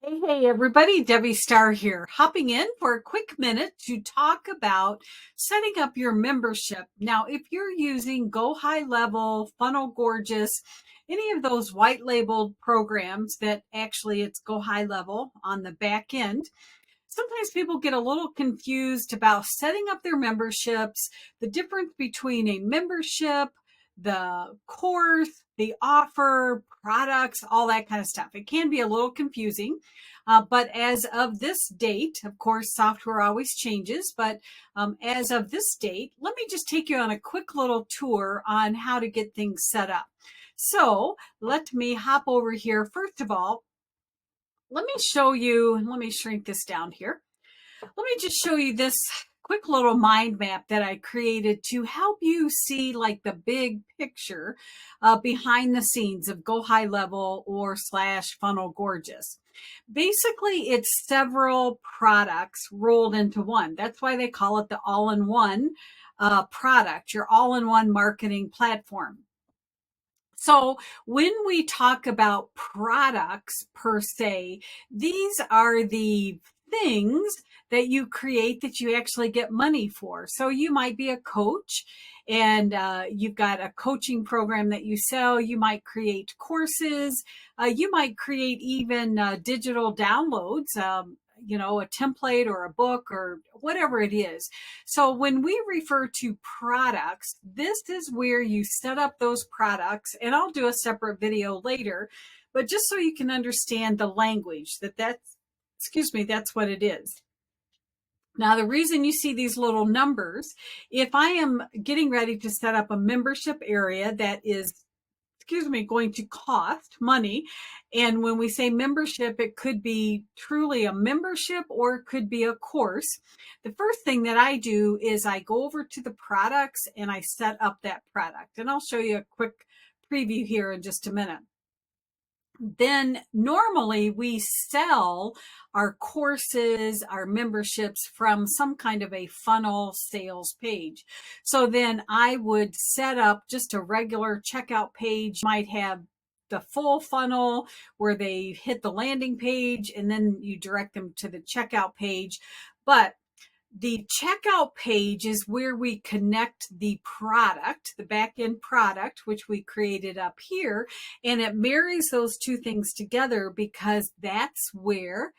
Hey, everybody, Debbi Starr here, hopping in for a quick minute to talk about setting up your membership. Now, if you're using GoHighLevel, Funnel Gorgeous, any of those white labeled programs that actually it's GoHighLevel on the back end, sometimes people get a little confused about setting up their memberships, the difference between a membership, the course, the offer, products, all that kind of stuff. It can be a little confusing, but as of this date, of course, software always changes, but as of this date, let me just take you on a quick little tour on how to get things set up. So let me hop over here. First of all, let me show you, let me shrink this down here. Let me just show you this quick little mind map that I created to help you see like the big picture behind the scenes of GoHighLevel or / Funnel Gorgeous. Basically, it's several products rolled into one. That's why they call it the all-in-one product, your all-in-one marketing platform. So when we talk about products per se, these are the things that you create that you actually get money for. So you might be a coach and you've got a coaching program that you sell. You might create courses. You might create even digital downloads. A template or a book or whatever it is. So when we refer to products, this is where you set up those products, and I'll do a separate video later, but just so you can understand the language that's what it is. Now, the reason you see these little numbers, if I am getting ready to set up a membership area that is going to cost money. And when we say membership, it could be truly a membership or it could be a course. The first thing that I do is I go over to the products and I set up that product. And I'll show you a quick preview here in just a minute. Then normally we sell our courses, our memberships from some kind of a funnel sales page. So then I would set up just a regular checkout page, might have the full funnel where they hit the landing page and then you direct them to the checkout page. But the checkout page is where we connect the product, the back-end product, which we created up here, and it marries those two things together because that's where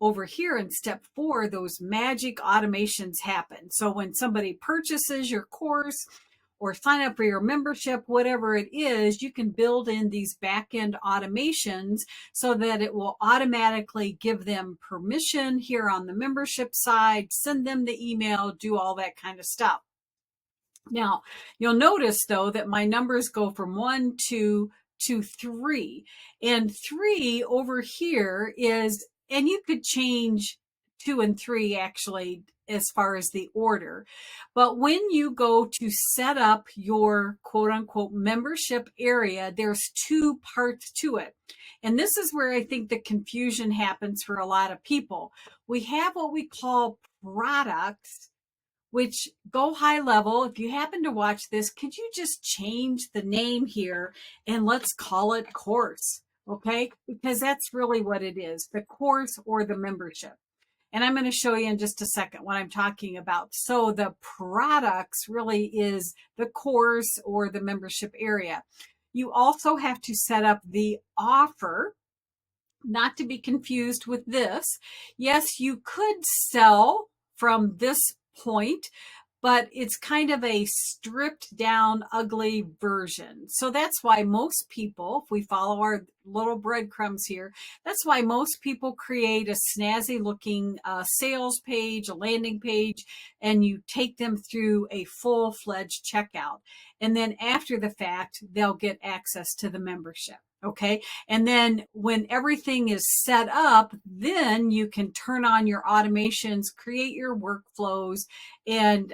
over here in step 4, those magic automations happen. So when somebody purchases your course or sign up for your membership, whatever it is, you can build in these back-end automations so that it will automatically give them permission here on the membership side, send them the email, do all that kind of stuff. Now, you'll notice though that my numbers go from 1 to 3, and 3 over here is, and you could change 2 and 3 actually as far as the order. But when you go to set up your quote unquote membership area, there's 2 parts to it. And this is where I think the confusion happens for a lot of people. We have what we call products, which GoHighLevel. If you happen to watch this, could you just change the name here and let's call it course, okay? Because that's really what it is, the course or the membership. And I'm going to show you in just a second what I'm talking about. So the products really is the course or the membership area. You also have to set up the offer, not to be confused with this. Yes, you could sell from this point, but it's kind of a stripped down, ugly version. So that's why most people, if we follow our little breadcrumbs here, that's why most people create a snazzy looking sales page, a landing page, and you take them through a full-fledged checkout. And then after the fact, they'll get access to the membership. Okay. And then when everything is set up, then you can turn on your automations, create your workflows, and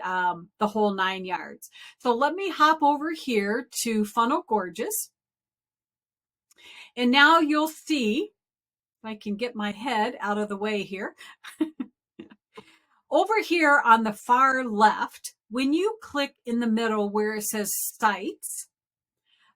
the whole 9 yards. So let me hop over here to Funnel Gorgeous. And now you'll see, if I can get my head out of the way here. Over here on the far left, when you click in the middle where it says sites,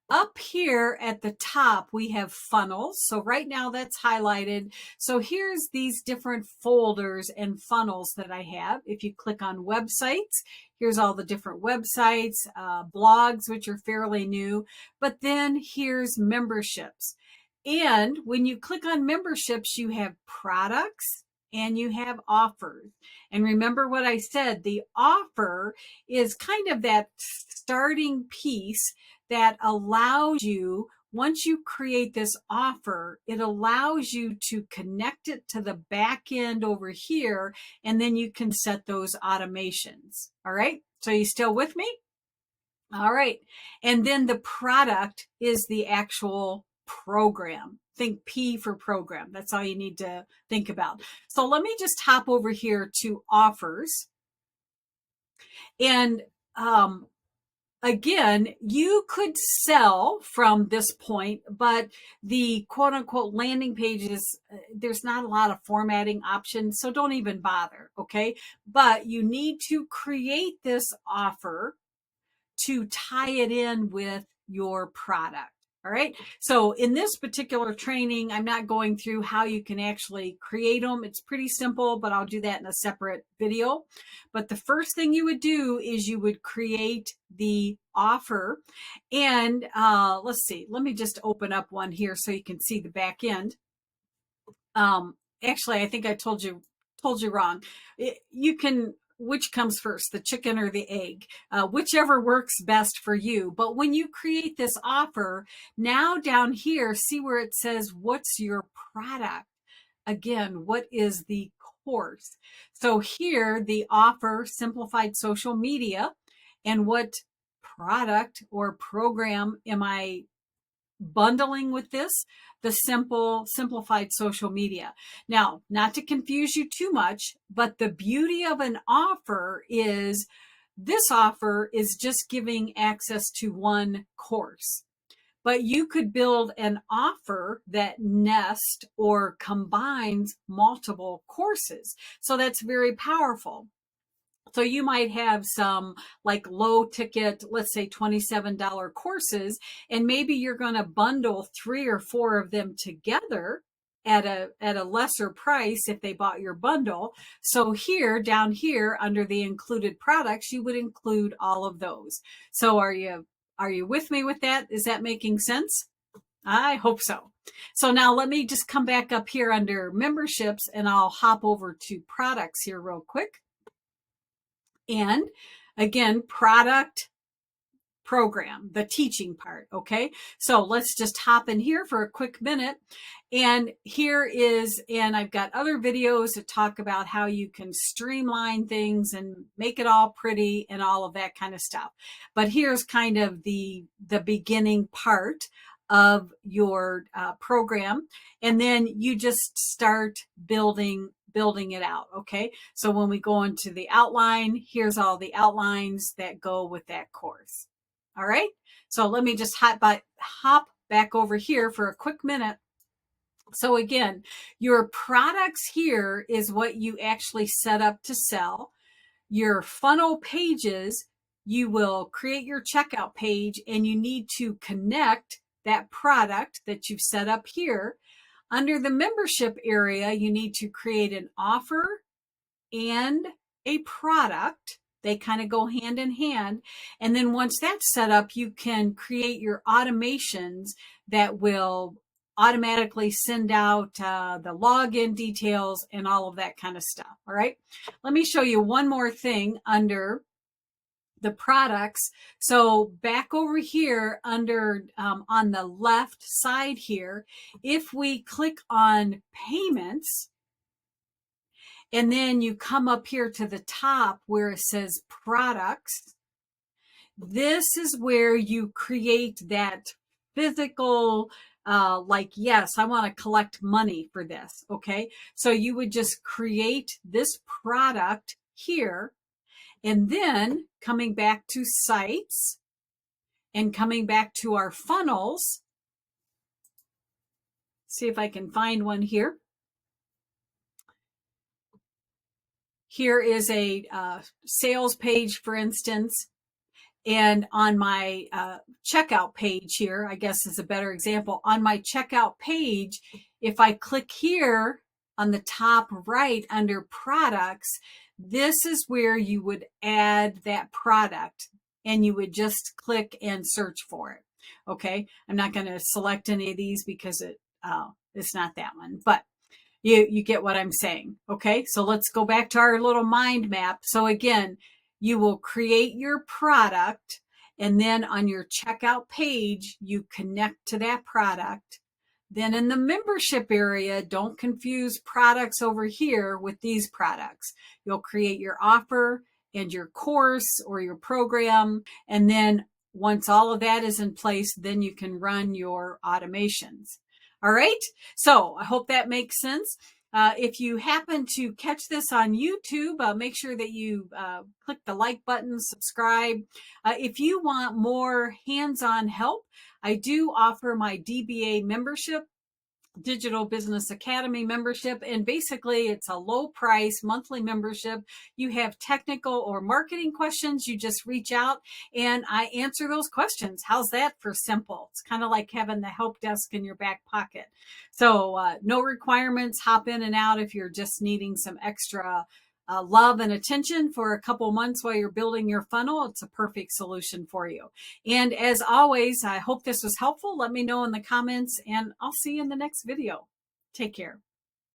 up here at the top, we have funnels. So right now that's highlighted. So here's these different folders and funnels that I have. If you click on websites, here's all the different websites, blogs, which are fairly new. But then here's memberships. And when you click on memberships, you have products and you have offers. And remember what I said, the offer is kind of that starting piece that allows you, once you create this offer, it allows you to connect it to the back end over here, and then you can set those automations. All right. So you still with me? All right. And then the product is the actual program. Think P for program. That's all you need to think about. So let me just hop over here to offers. And again, you could sell from this point, but the quote unquote landing pages, there's not a lot of formatting options. So don't even bother. Okay. But you need to create this offer to tie it in with your product. All right. So in this particular training, I'm not going through how you can actually create them. It's pretty simple, but I'll do that in a separate video. But the first thing you would do is you would create the offer. And let's see, let me just open up one here so you can see the back end. Actually, I think I told you wrong. You can, which comes first, the chicken or the egg, whichever works best for you. But when you create this offer, now down here, see where it says, what's your product? Again, what is the course? So here, the offer, simplified social media, and what product or program am I bundling with this? The simplified social media. Now, not to confuse you too much, but the beauty of an offer is this offer is just giving access to one course. But you could build an offer that nests or combines multiple courses. So that's very powerful. So you might have some like low ticket, let's say $27 courses, and maybe you're going to bundle 3 or 4 of them together at a lesser price if they bought your bundle. So here, down here under the included products, you would include all of those. So are you with me with that? Is that making sense? I hope so. So now let me just come back up here under memberships, and I'll hop over to products here real quick. And again, product, program, the teaching part. Okay. So let's just hop in here for a quick minute. And here is, and I've got other videos that talk about how you can streamline things and make it all pretty and all of that kind of stuff. But here's kind of the beginning part of your program. And then you just start building it out. Okay. So when we go into the outline, here's all the outlines that go with that course. All right. So let me just hop back over here for a quick minute. So again, your products here is what you actually set up to sell. Your funnel pages, you will create your checkout page, and you need to connect that product that you've set up here. Under the membership area, you need to create an offer and a product. They kind of go hand in hand. And then once that's set up, you can create your automations that will automatically send out the login details and all of that kind of stuff. All right. Let me show you one more thing under the products. So back over here under on the left side here, if we click on payments, and then you come up here to the top where it says products, this is where you create that physical, like, yes, I want to collect money for this. Okay. So you would just create this product here, and then coming back to sites and coming back to our funnels. See if I can find one here. Here is a sales page, for instance. And on my checkout page here, I guess is a better example. On my checkout page, if I click here on the top right under products, this is where you would add that product and you would just click and search for it. Okay, I'm not going to select any of these because it's not that one, but you get what I'm saying. Okay, so let's go back to our little mind map. So again, you will create your product, and then on your checkout page, you connect to that product. Then in the membership area, don't confuse products over here with these products. You'll create your offer and your course or your program. And then once all of that is in place, then you can run your automations. All right. So I hope that makes sense. If you happen to catch this on YouTube, make sure that you click the like button, subscribe. If you want more hands-on help, I do offer my DBA membership, Digital Business Academy membership, and basically it's a low price monthly membership. You have technical or marketing questions, you just reach out and I answer those questions. How's that for simple? It's kind of like having the help desk in your back pocket. So no requirements, hop in and out if you're just needing some extra love and attention for a couple months while you're building your funnel. It's a perfect solution for you. And as always, I hope this was helpful. Let me know in the comments and I'll see you in the next video. Take care.